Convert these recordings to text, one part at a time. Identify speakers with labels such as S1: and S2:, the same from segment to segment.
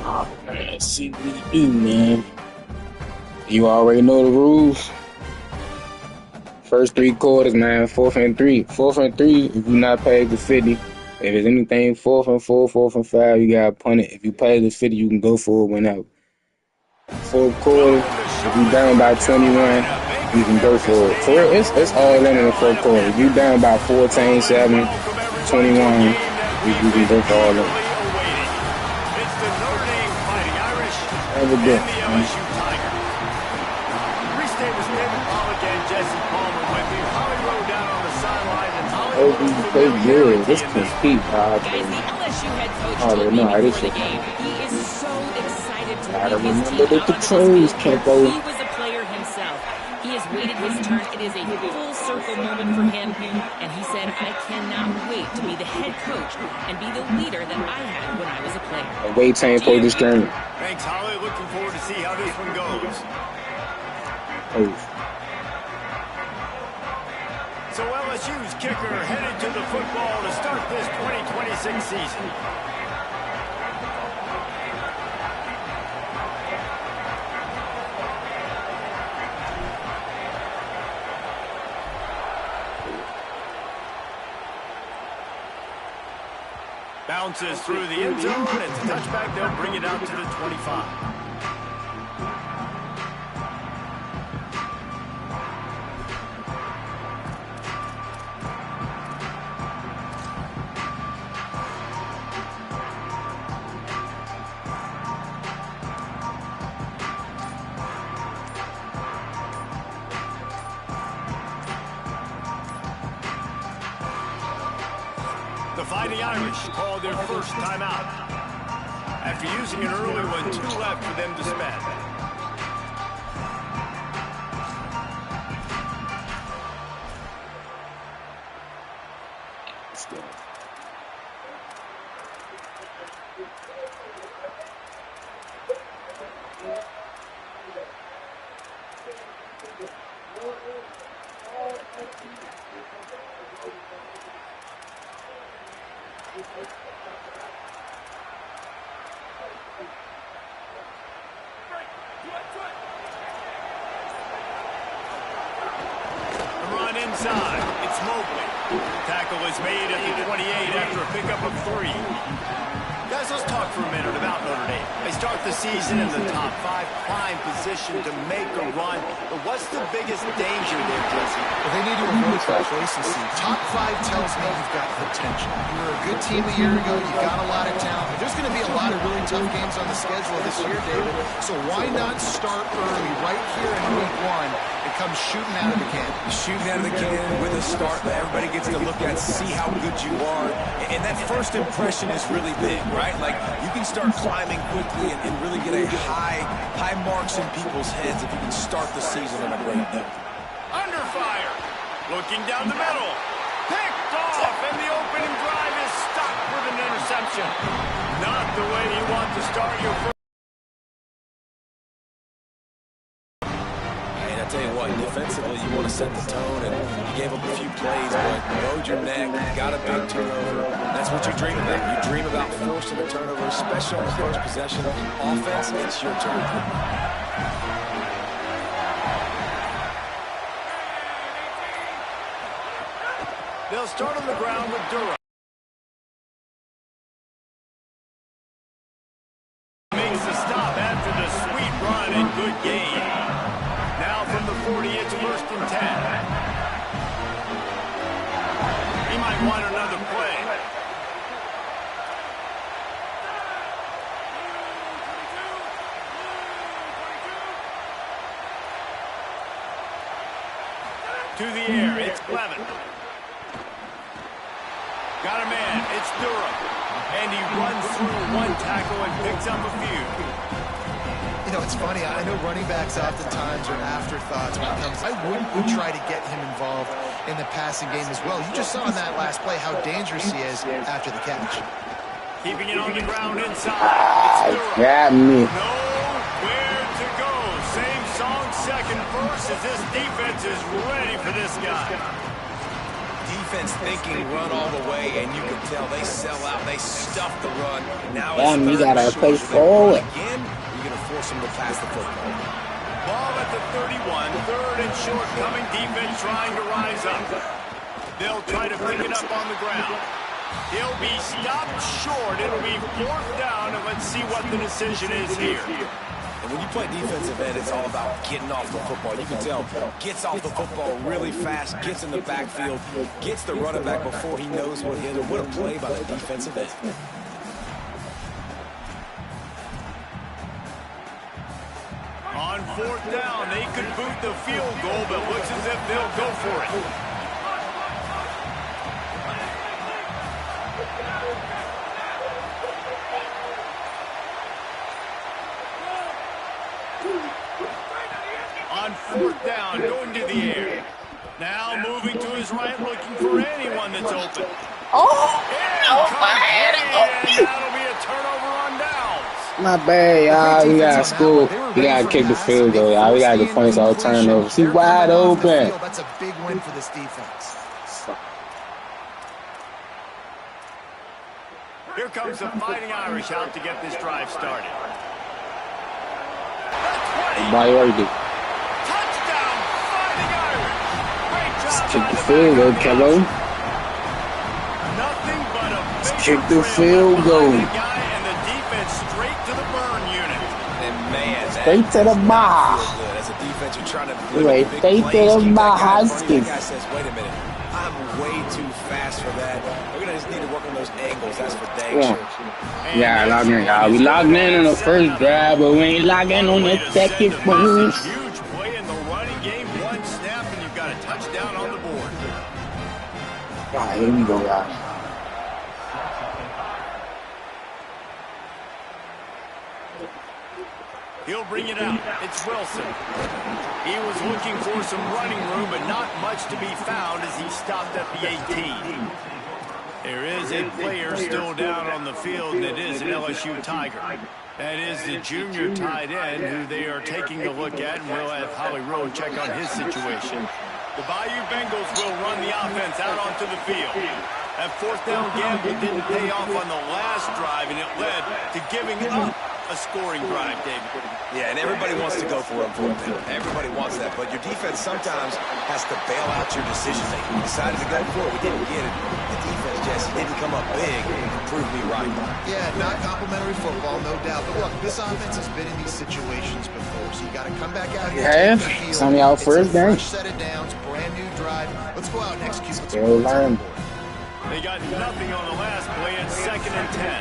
S1: Oh, man, let's see what we do, man. You already know the rules. First 3 quarters, man. Fourth and three. Fourth and three, if you're not paid the 50. If it's anything, fourth and 4, fourth and 5, you got to punt it. If you pay the 50, you can go for it whenever. Fourth quarter, if you down by 21, you can go for it. For real, it's all in the fourth quarter. If you down by 14, 7, 21, you can go for all of it.
S2: It's the Notre Dame Fighting Irish
S1: and the
S2: LSU Tiger. Restate the statement, Paul again. Jesse Palmer with you. Holly rode down on the sideline, and Holly
S1: they good. This compete,
S3: guys, the LSU head coach told me before the game he is so excited to lead his team out on this field. He was a player himself. He has waited his turn. It is a full circle moment for him, and he said, I cannot wait to be the head coach and be the leader that I had when I was a player.
S1: Wait time for this game.
S2: Thanks, Holly. Looking forward to see how this one goes. So LSU's kicker headed to the football to start this 2026 season. Bounces through the end zone. It's a touchback. They'll bring it out to the 25. The Fighting Irish called their first timeout. After using an early one, 2 left for them to spend. Inside, it's Mobley. Tackle is made at the 28 after a pickup of 3. Guys, let's talk for a minute about Notre Dame. They start the season in the top 5, prime position to make a run. But what's the biggest danger there, Jesse?
S4: Well, they need to avoid complacency. Top 5 tells me you've got potential. You were a good team a year ago. You've got a lot of talent. But there's going to be a lot of really tough games on the schedule this year, David. So why not start early right here in week 1 and come shooting out of the can?
S5: Shooting out of the can with a start that everybody gets to look at, see how good you are. And that first impression is really big, right? Like, you can start climbing quickly and really get a high marks in people's heads if you can start the season on a great note.
S2: Under fire. Looking down the middle. Picked off, and the opening drive is stopped with an interception. Not the way you want to start your first.
S5: I tell you what, defensively, you want to set the tone, and you gave up a few plays, but bowed your neck, got a big turnover. That's what you dream about. You dream about forcing a turnover, especially on the first possession. Offense, it's your turn.
S2: They'll start on the ground with Durham. Makes the stop after the sweet run and good game. Now from the 40, it's first and 10. He might want another play. To the air, it's Clement. Got a man, it's Durham. And he runs through 1 tackle and picks up a few.
S4: You know, it's funny. I know running backs oftentimes are afterthoughts when it comes. I wouldn't try to get him involved in the passing game as well. You just saw in that last play how dangerous he is after the catch.
S2: Keeping it on the ground inside. It's Durham.
S1: Got me.
S2: Nowhere to go. Same song, second verse, as this defense is ready for this guy.
S5: defense thinking run all the way, and you can tell they sell out. They stuff the run. Now
S1: Damn,
S5: it's
S1: you
S5: third
S1: gotta
S5: and
S1: play
S5: short. Do they run
S1: forward.
S5: again? Or are you going to force them to pass the football?
S2: Ball at the 31, third and short, coming defense trying to rise up. They'll try to pick it up on the ground. He'll be stopped short. It'll be fourth down, and let's see what the decision is here.
S5: And when you play defensive end, it's all about getting off the football. You can tell, gets off the football really fast, gets in the backfield, gets the running back before he knows what hit him. What a play by the defensive end.
S2: On fourth down, they could boot the field goal, but looks as if they'll go for it. On fourth down, going to the air. Now moving to his right, looking for anyone that's open.
S1: Oh,
S2: And that'll be a turnover on downs.
S1: my bad, y'all. We got school. We gotta kick the field goal, y'all. We gotta get points all turnovers. He's wide open.
S4: That's a big win for this defense.
S2: Here comes the Fighting Irish out to get this drive started.
S1: Everybody already did.
S2: Touchdown, Fighting Irish. Great job.
S1: Kick the field goal, Kello.
S2: Nothing but a big
S1: Kick the field goal.
S2: guy and the defense straight to the burn unit.
S5: And man,
S1: Straight to the bar.
S5: as a defense, you're trying to
S1: Right, straight to the bar.
S5: That guy says, wait a minute, I'm way too fast for that. We're going to just need to work on those angles. That's for dang sure.
S1: Yeah, logged in, y'all. We logged in the first drive, but we ain't logged in on the second one.
S2: Huge play in the running game. One snap, and you've got a touchdown on the board.
S1: All right, here we go, y'all.
S2: He'll bring it out. It's Wilson. He was looking for some running room, but not much to be found as he stopped at the 18. There is a player still down on the field, and it is an LSU Tiger. That is the junior tight end who they are taking a look at, and we'll have Holly Rowe check on his situation. The Bayou Bengals will run the offense out onto the field. That fourth down gamble didn't pay off on the last drive, and it led to giving up a scoring drive, David.
S5: Yeah, and everybody wants to go for it. Everybody wants that, but your defense sometimes has to bail out your decision-making. We decided to go for it. We didn't get it. The defense, Jesse, didn't come up big and prove me right.
S4: Yeah, not complimentary football, no doubt. But look, this offense has been in these situations before, so you got to come back out here.
S1: Yeah, it's only our first game.
S4: Fresh set of downs, brand new drive. Let's go out and execute.
S1: Still learn.
S2: They got nothing on the last play. It's 2nd and 10.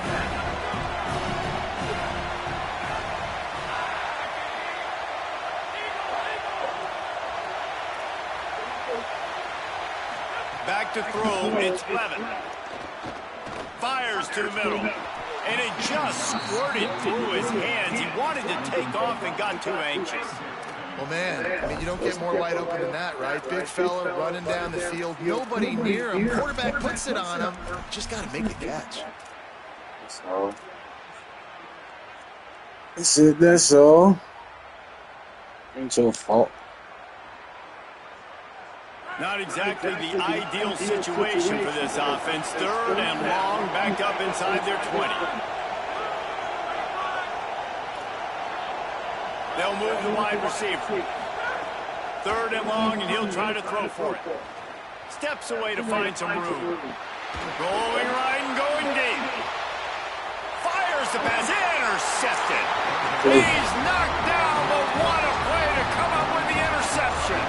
S2: Back to throw, it's Levin. Fires to the middle. And it just squirted through his hands. He wanted to take off and got too anxious.
S4: Well, man, I mean, you don't get more wide open than that, right? Big fella running down the field, nobody near him. Quarterback puts it on him. Just got to make the catch.
S1: So, that's all. Ain't your fault.
S2: Not exactly the ideal situation for this offense. 3rd and long, back up inside their 20. They'll move the wide receiver. 3rd and long, and he'll try to throw for it. Steps away to find some room. Going right and going deep. Fires the pass. Intercepted. He's knocked down, but what a play to come up with the interception.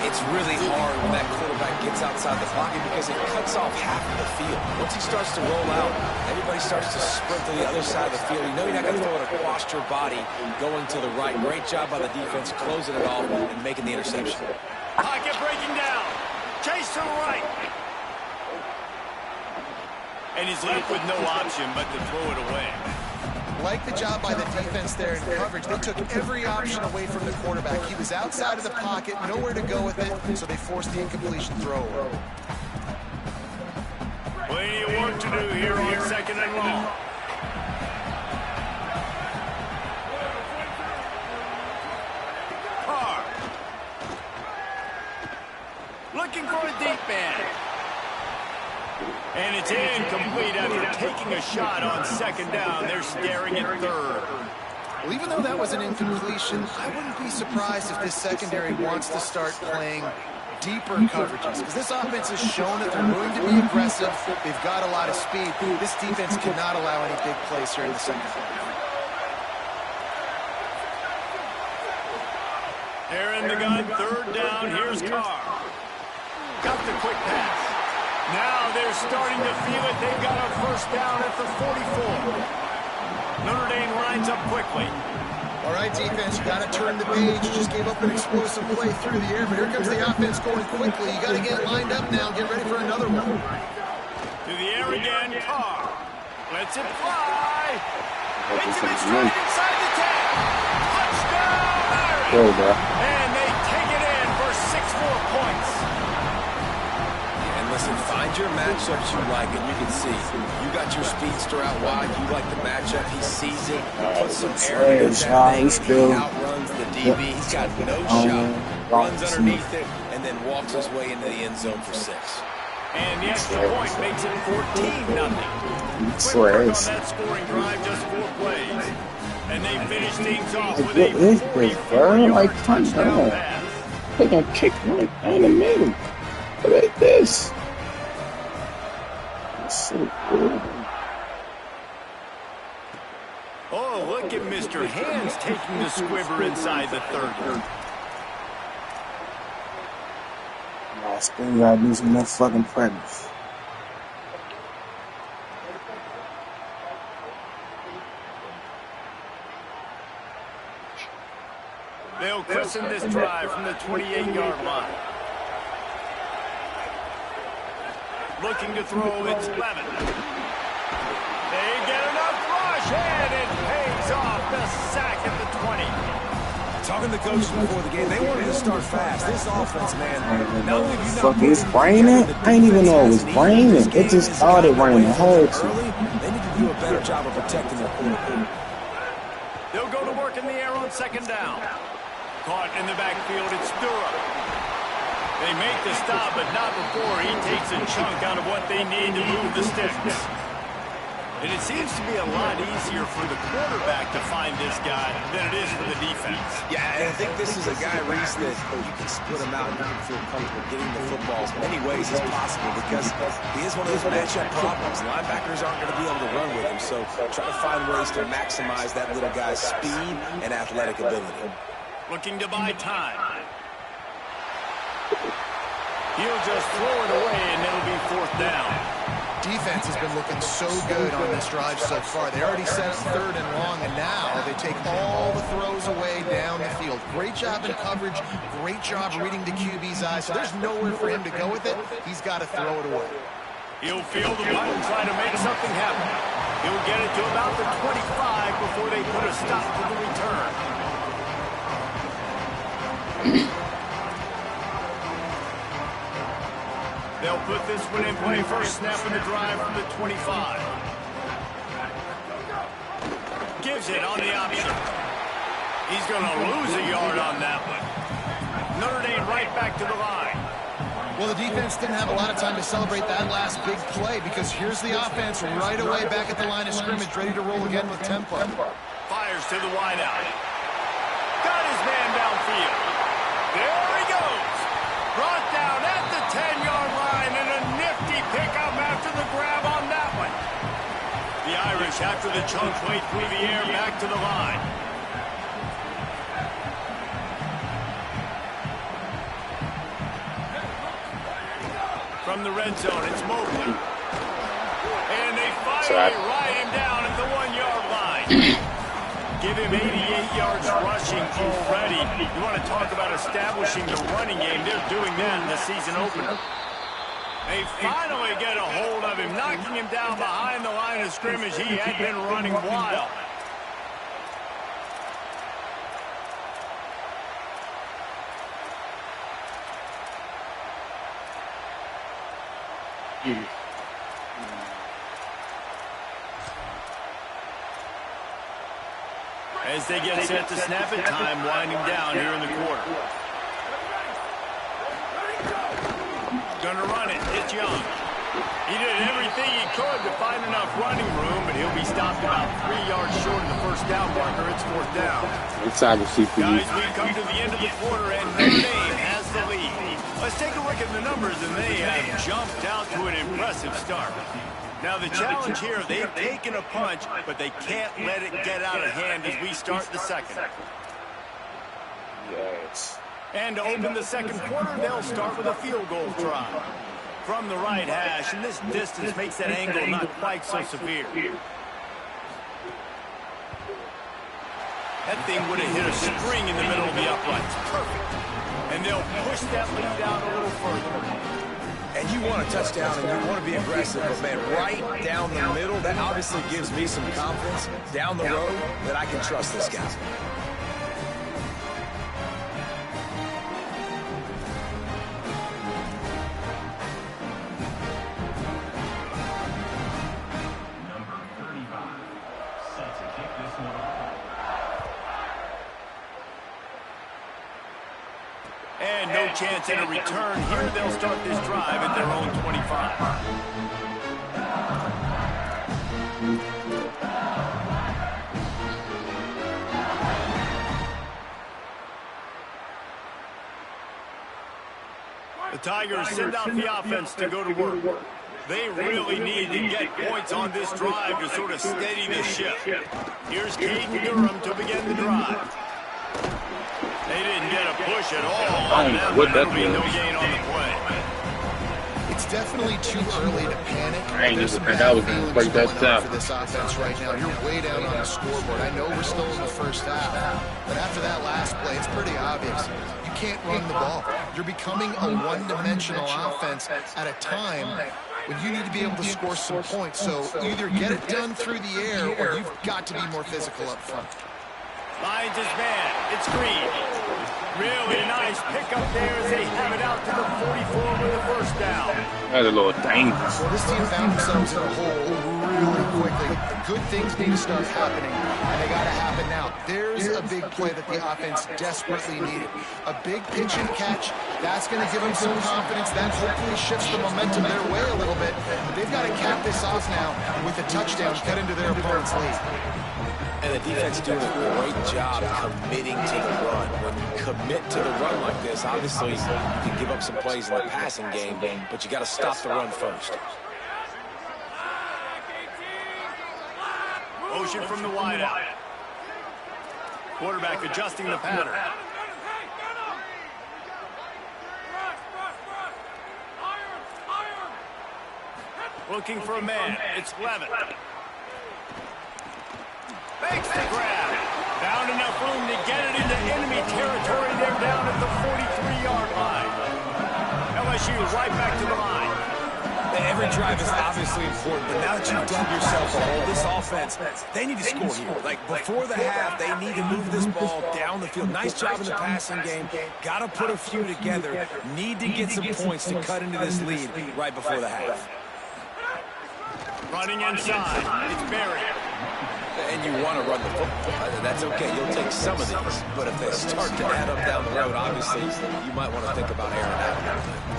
S5: It's really hard when that quarterback gets outside the pocket because it cuts off half of the field. Once he starts to roll out, everybody starts to sprint to the other side of the field. You know you're not going to throw it across your body going to the right. Great job by the defense closing it off and making the interception.
S2: Pocket breaking down. Chase to the right. And he's left with no option but to throw it away.
S4: Like the job by the defense there in coverage. They took every option away from the quarterback. He was outside of the pocket, nowhere to go with it, so they forced the incompletion throw.
S2: Plenty of work to do here on 2nd and long. Looking for a deep man. And it's incomplete after taking a shot on second down. They're staring at third.
S4: Well, even though that was an incompletion, I wouldn't be surprised if this secondary wants to start playing deeper coverages, because this offense has shown that they're willing to be aggressive. They've got a lot of speed. This defense cannot allow any big plays here in the second half.
S2: They're in the gun, third down. Here's Carr. Got the quick pass. Now they're starting to feel it. They've got a first down at the 44. Notre Dame lines up quickly.
S4: All right, defense, you got to turn the page. You just gave up an explosive play through the air, but here comes the offense going quickly. You got to get lined up now. Get ready for another one.
S2: Through the air again, Carr. Lets it fly. Hits him in stride inside the 10. Touchdown, Irish. And they take it in for 6 more points.
S5: And listen, find your matchups you like, and you can see. You got your speedster out wide. You like the matchup. He sees it. Puts some air in that thing. He outruns the DB. He's got no shot. Runs underneath it, and then walks his way into the end zone for 6.
S2: And the extra point makes it 14-0. Quick work on that scoring drive, just 4 plays. And they finish things off with a 44-yard touchdown pass.
S1: They're going to kick right down the middle. Look at this. That's so cool.
S2: Oh, look at Mr. Hands taking the squibber inside the 30.
S1: I still got to do some more fucking practice.
S2: They'll christen this drive from the 28-yard line. Looking to throw, it's Levin. They get enough rush, and it pays off. The sack at the 20.
S5: Talking to the coaches before the game, they wanted to start fast. This offense, man. No,
S1: fuck, it's raining? I didn't even know it was raining. It just started raining. Holy shit.
S5: They need to do a better job of protecting their quarterback.
S2: They'll go to work in the air on second down. Caught in the backfield, it's Sturrow. They make the stop, but not before he takes a chunk out of what they need to move the sticks. And it seems to be a lot easier for the quarterback to find this guy than it is for the defense.
S5: Yeah, and I think this is a guy, Reese, that you can split him out and you can feel comfortable getting the football as many ways as possible, because he is one of those matchup problems. Linebackers aren't going to be able to run with him, so try to find ways to maximize that little guy's speed and athletic ability.
S2: Looking to buy time. He'll just throw it away, and it'll be 4th down.
S4: Defense has been looking so good on this drive so far. They already set up 3rd and long, and now they take all the throws away down the field. Great job in coverage. Great job reading the QB's eyes. So there's nowhere for him to go with it. He's got to throw it away.
S2: He'll feel the punt and try to make something happen. He'll get it to about the 25 before they put a stop to the return. They'll put this one in play. First snap of the drive from the 25. Gives it on the option. He's going to lose a yard on that one. Notre Dame right back to the line.
S4: Well, the defense didn't have a lot of time to celebrate that last big play, because here's the offense right away back at the line of scrimmage, ready to roll again with tempo.
S2: Fires to the wideout. Got his man downfield. There he goes. Brought down at the 10-yard line, and a nifty pickup after the grab on that one. The Irish, after the chunk play through the air, back to the line. From the red zone, it's Mobley. And they finally ride him down at the 1-yard line. Give him 88 yards rushing already. You want to talk about establishing the running game. They're doing that in the season opener. They finally get a hold of him, knocking him down behind the line of scrimmage. He had been running wild. As they get set to snap it, time winding down here in the quarter. going to run it. It's Young. He did everything he could to find enough running room, but he'll be stopped about 3 yards short of the first down marker. It's 4th down.
S1: It's obviously for you.
S2: Guys, we come to the end of the quarter, and Notre Dame has the lead. Let's take a look at the numbers, and they have jumped out to an impressive start. Now, the challenge here, they've taken a punch, but they can't let it get out of hand as we start the second.
S1: Yes.
S2: And to open the second quarter, they'll start with a field goal try. From the right hash, and this distance makes that angle not quite so severe. That thing would have hit a string in the middle of the uprights. Perfect. And they'll push that lead out a little further.
S5: And you want a touchdown and you want to be aggressive, but man, right down the middle, that obviously gives me some confidence down the road that I can trust this guy.
S2: And no chance in a return here. They'll start this drive at their own 25. The Tigers send out the offense to go to work. They really need to get points on this drive to sort of steady the ship. Here's Caden Durham to begin the drive. They didn't get a push at all.
S1: I don't know what that
S2: There'll be no
S1: was.
S2: gain on the play.
S4: It's definitely too early to panic.
S1: I ain't
S4: There's
S1: even
S4: some
S1: think I was
S4: bad
S1: gonna
S4: feelings
S1: break that
S4: going on
S1: down.
S4: for this offense right now. You're way down on the scoreboard. I know we're still in the first half, but after that last play, it's pretty obvious. You can't run the ball. You're becoming a one-dimensional offense at a time when you need to be able to score some points. So either get it done through the air or you've got to be more physical up front.
S2: Finds his man. It's Green. Really nice pickup there as they have it out to the 44 with a first down.
S1: That's a little dangerous.
S4: Well, this team found themselves in a hole really quickly. Good things need to start happening, and they got to happen now. There's a big play that the offense desperately needed. A big pitch and catch. That's going to give them some confidence. That hopefully shifts the momentum their way a little bit. But they've got to cap this off now with a touchdown cut into their opponent's lead.
S5: And the defense doing a great job committing to the run. When you commit to the run like this, obviously you can give up some plays in the passing game, but you got to stop the run first.
S2: Motion from the wideout. Quarterback adjusting the pattern. Looking for a man. It's Levitt. Makes the grab. Found enough room to get it into enemy territory. They're down at the 43-yard line. LSU right back to the line.
S5: Every drive is obviously important, but now that you've dug yourself a hole, this offense, they need to score here. Like, before the half, they need to move this ball down the field. Nice job in the passing game. Got to put a few together. Need to get some points to cut into this lead right before the half.
S2: Running inside. It's Barry.
S5: And you want to run the football. That's okay. You'll take some of these. But if they start to add up down the road, obviously, you might want to think about airing out a little bit.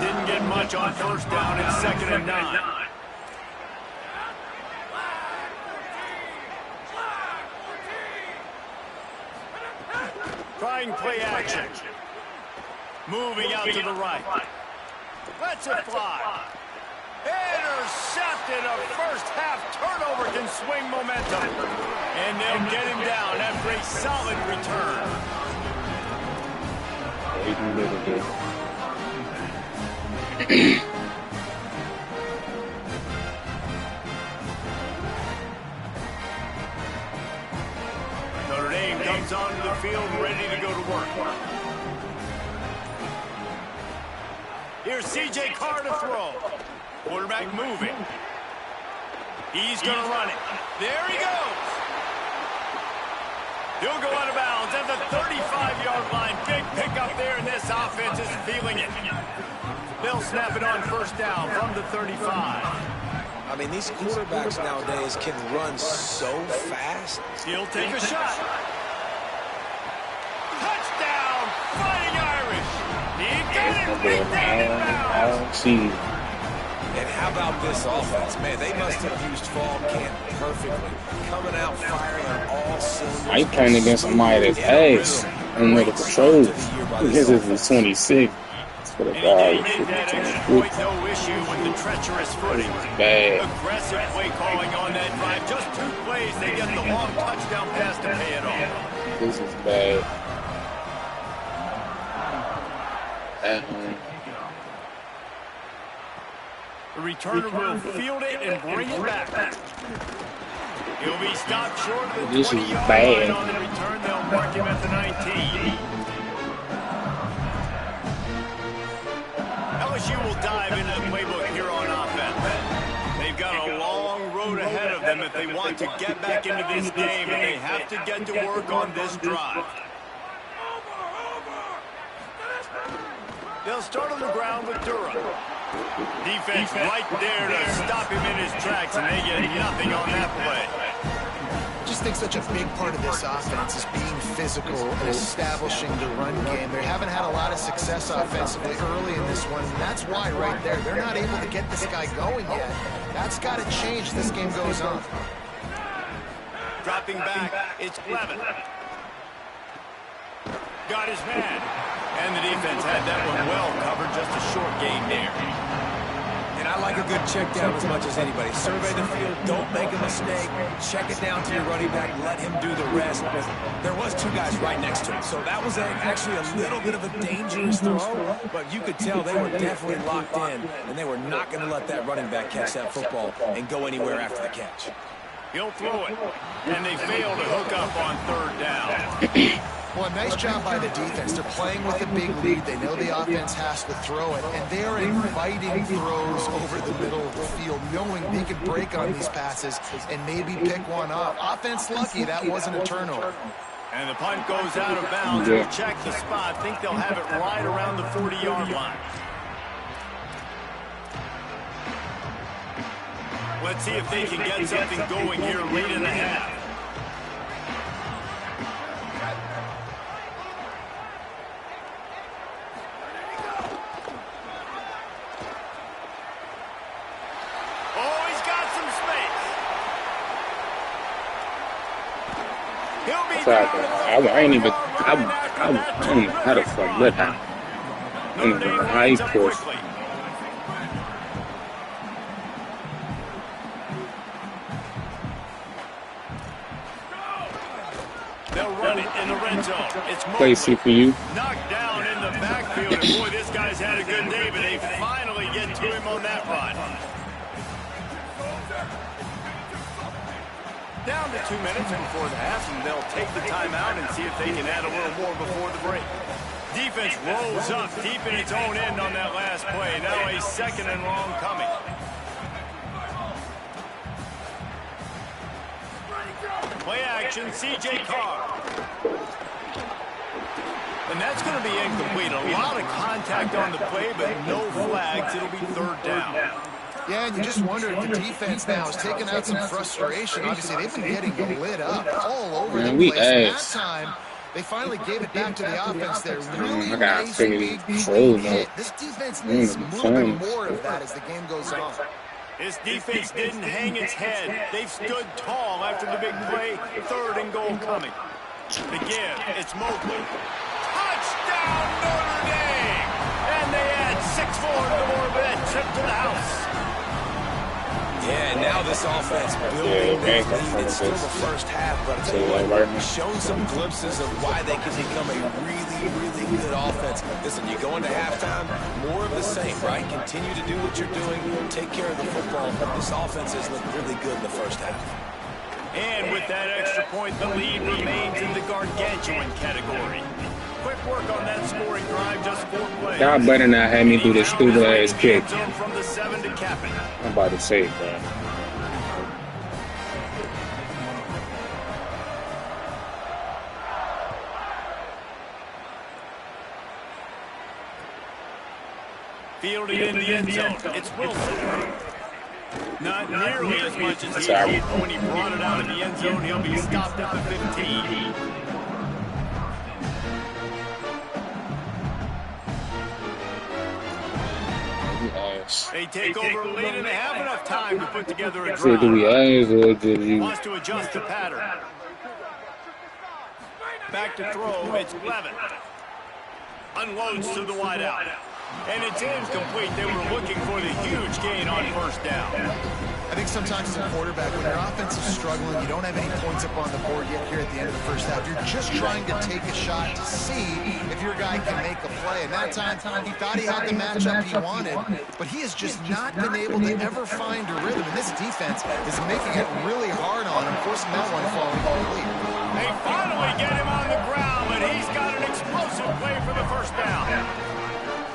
S2: Didn't get much on first down. It's 2nd and 9. Trying play action. Moving out to the right. Lets it fly. Intercepted. A first half turnover can swing momentum. And they'll get him down after a solid return. Notre Dame comes onto the field ready to go to work. Here's C.J. Carr to throw. Quarterback moving. He's going to run it. There he goes. He'll go out of bounds at the 35-yard line. Big pickup there, and this offense is feeling it. They'll snap it on first down from the 35.
S5: I mean, these quarterbacks nowadays can run so fast.
S2: He'll take a shot. Touchdown,
S1: but I don't see.
S5: And how about this offense? Man, they must have used fall camp perfectly. Coming out firing on all cylinders.
S1: I playing against somebody that's ass under the controls. This is 26. For the guy,
S2: No issue with the treacherous footing.
S1: Bad.
S2: Aggressive play calling on that drive. Just 2 plays, they get the long touchdown pass to pay it off.
S1: This is bad.
S2: The returner will field it and bring it back. He'll be stopped short of the 20-yard line on the return. They'll mark him at the 19. LSU will dive into the playbook here on offense. They've got a long road ahead of them if they want to get back into this game, and they have to get to work on this drive. They'll start on the ground with Durham. Defense right there to stop him in his tracks, and they get nothing on that play.
S4: I just think such a big part of this offense is being physical and establishing the run game. They haven't had a lot of success offensively early in this one, and that's why right there they're not able to get this guy going yet. That's got to change as this game goes on.
S2: Dropping back, it's Levin. Got his man. And the defense had that one well covered, just a short gain there.
S5: And I like a good check down as much as anybody. Survey the field, don't make a mistake. Check it down to your running back, let him do the rest. But there was 2 guys right next to him, so that was actually a little bit of a dangerous throw, but you could tell they were definitely locked in, and they were not going to let that running back catch that football and go anywhere after the catch.
S2: He'll throw it, and they fail to hook up on 3rd down.
S4: Well, nice job by the defense. They're playing with a big lead. They know the offense has to throw it, and they're inviting throws over the middle of the field, knowing they could break on these passes and maybe pick one off. Offense lucky that wasn't a turnover.
S2: And the punt goes out of bounds. We'll check the spot. Think they'll have it right around the 40-yard line. Let's see if they can get something going here late in the half.
S1: I ain't even. I don't know how the fuck that happened. I'm in the high course.
S2: They'll run it in the red zone. It's
S1: play CPU.
S2: Knocked down in the backfield, and boy, this guy's had a good day, but they finally get to him on that run. Down to 2 minutes before the half, and they'll take the timeout and see if they can add a little more before the break. Defense rolls up deep in its own end on that last play. Now a 2nd and long coming. Play action, C.J. Carr. And that's going to be incomplete. A lot of contact on the play, but no flags. It'll be 3rd down.
S4: Yeah, and you just wonder if the defense now is taking out some frustration. Obviously, they've been getting lit up all over the place. That time, they finally gave it back to the offense there. Really nice big hit. This defense needs a little bit more of that as the game goes on.
S2: This defense didn't hang its head. They've stood tall after the big play. 3rd and goal coming. The give, it's Mobley. Touchdown, Notre Dame! And they add 6 more to the more of that trip to the house.
S5: Yeah, now this offense building their lead. It's still the first half, but I tell you what, we've shown some glimpses of why they can become a really, really good offense. Listen, you go into halftime, more of the same, right? Continue to do what you're doing, take care of the football. This offense has looked really good in the first half.
S2: And with that extra point, the lead remains in the gargantuan category. Quick work on that scoring drive, just 4 plays.
S1: Y'all better not have me do this stupid ass kick.
S2: From the 7 to cap it.
S1: I'm about to say it, bro.
S2: Fielded in the end zone. It's Wilson. Not nearly as much as he did when he brought it out of the end zone. He'll be stopped at the 15. They take over late and they have enough time to put together a
S1: So do we
S2: drive.
S1: ask or just you?
S2: Wants to adjust the pattern. Back to throw, it's Levin. Unloads to the wideout. And it's incomplete. They were looking for the huge gain on first down.
S4: I think sometimes as a quarterback, when your offense is struggling, you don't have any points up on the board yet here at the end of the first half. You're just trying to take a shot to see if your guy can make a play. And that time, he thought he had the matchup he wanted, but he has just not been able to ever find a rhythm. And this defense is making it really hard on him, forcing that one to fall incomplete.
S2: They finally get him on the ground, but he's got an explosive play for the first down.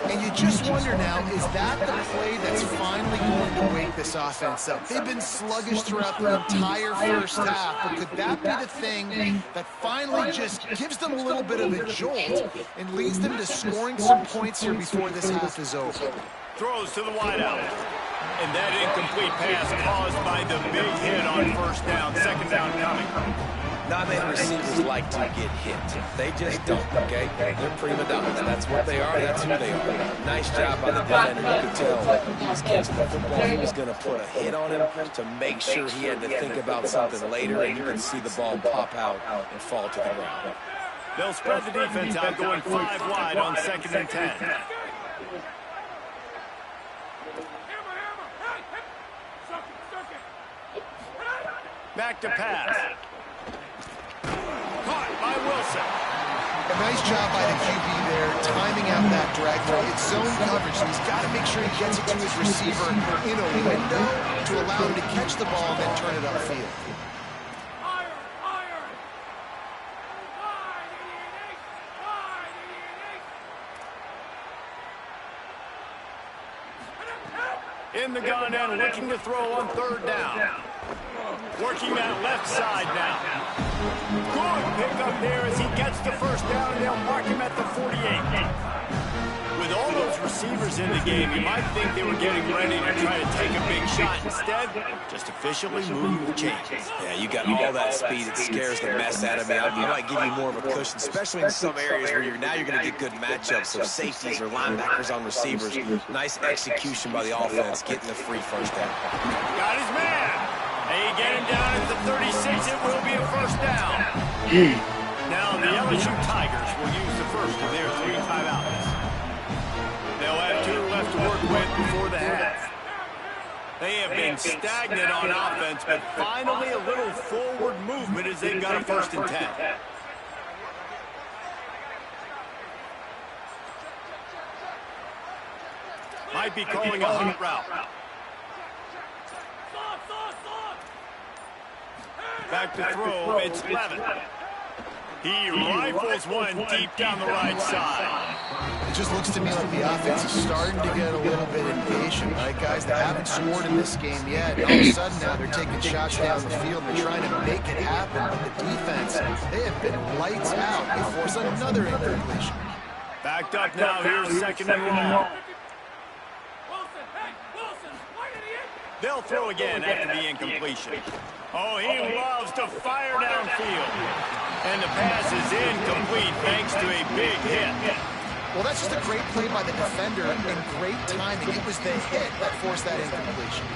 S4: And you just wonder now, is that the play that's finally going to wake this offense up? They've been sluggish throughout the entire first half, but could that be the thing that finally just gives them a little bit of a jolt and leads them to scoring some points here before this half is over?
S2: Throws to the wideout. And that incomplete pass caused by the big hit on first down. Second down coming.
S5: Not many receivers like to get hit. They just don't, okay? They're prima donnas. That's what they are. That's who they are. Nice job by the defender. You could tell when he was catching the football, he was going to put a hit on him to make sure he had to think about something later, and you can see the ball pop out and fall to the ground.
S2: They'll spread the defense out, going 5 wide on 2nd and 10. Back to pass. Caught by Wilson.
S4: A nice job by the QB there, timing out that drag throw. It's zone coverage, so he's got to make sure he gets it to his receiver in a window to allow him to catch the ball and then turn it upfield.
S2: In the gun and looking to throw on 3rd down. Working that left side now. Good pickup there as he gets the first down, and they'll mark him at the 48. With all those receivers in the game, you might think they were getting ready to try to take a big shot. Instead, just efficiently moving the chains.
S5: Yeah, you got all that speed. It scares the mess out of me. I might give you more of a cushion, especially in some areas where now you're going to get good matchups. So safeties or linebackers on receivers. Nice execution by the offense, getting the free first down.
S2: Got his man. They get him down at the 36. It will be a first down. Now the LSU Tigers will use the first of their 3 timeouts. They'll have 2 left to work with before the half. They have been stagnant on offense, but finally a little forward movement as they've got a 1st and 10. Might be calling a hot route. Back to throw, it's Levin. He rifles one deep down the right side.
S4: It just looks to me like the offense is starting to get a little bit impatient, right, guys? They haven't scored in this game yet. All of a sudden now they're taking shots down the field. They're trying to make it happen. But the defense, they have been lights out. They force another incompletion.
S2: Backed up now, here's 2nd and long. They'll throw again after the incompletion. Oh, he loves to fire downfield. And the pass is incomplete thanks to a big hit.
S4: Well, that's just a great play by the defender and great timing. It was the hit that forced that incompletion.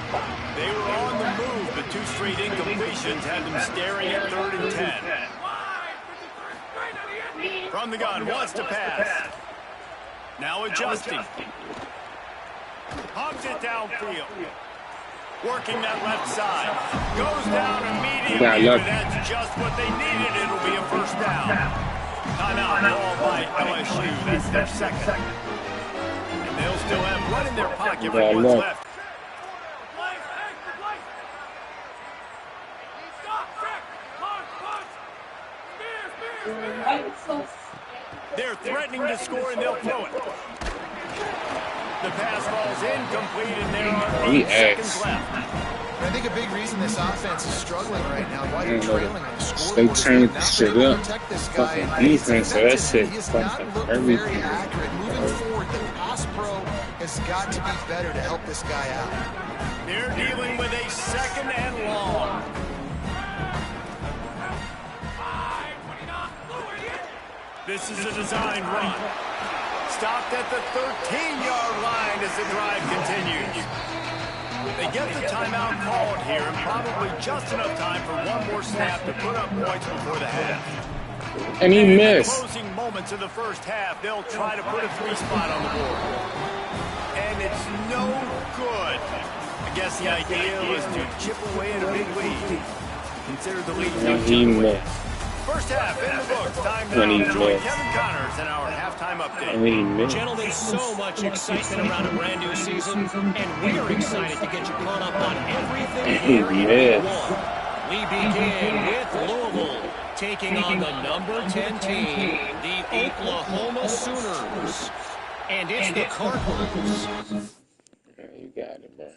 S2: They were on the move, but 2 straight incompletions had them staring at 3rd and 10. From the gun, wants to pass. Now adjusting. Pumps it downfield. Working that left side. Goes down immediately, but that's just what they needed. It'll be a first down. Timeout called by LSU. That's their 2nd. And they'll still have one in their pocket for what's left. They're threatening to score, and they'll throw it. The pass falls incomplete, and there are 8 seconds left.
S4: I think a big reason this offense is struggling right now, why they're trailing on the scoreboard,
S1: They
S4: is
S1: changed
S4: not
S1: shit
S4: able to
S1: up.
S4: protect this guy.
S1: Fucking defense, so that shit
S4: He has not
S1: fucking
S4: looked
S1: everything.
S4: very accurate. Moving forward, the pass pro has got to be better to help this guy out.
S2: They're dealing with a 2nd and long. This is a design run. Stopped at the 13-yard line as the drive continues. They get the timeout called here, and probably just enough time for one more snap to put up points before the half.
S1: And he missed.
S2: In the closing moments of the first half, they'll try to put a 3-spot on the board. And it's no good. I guess the idea was to chip away at a big lead. Consider the lead
S1: He missed.
S2: First half in the books. Time now to join Kevin Connors in our halftime update.
S6: Gentlemen, so much excitement around a brand new season, and we are excited to get you caught up on everything here in Week 1. We begin with Louisville taking on the number 10 team, the Oklahoma Sooners. And it's the Cardinals.
S1: You got it, bro.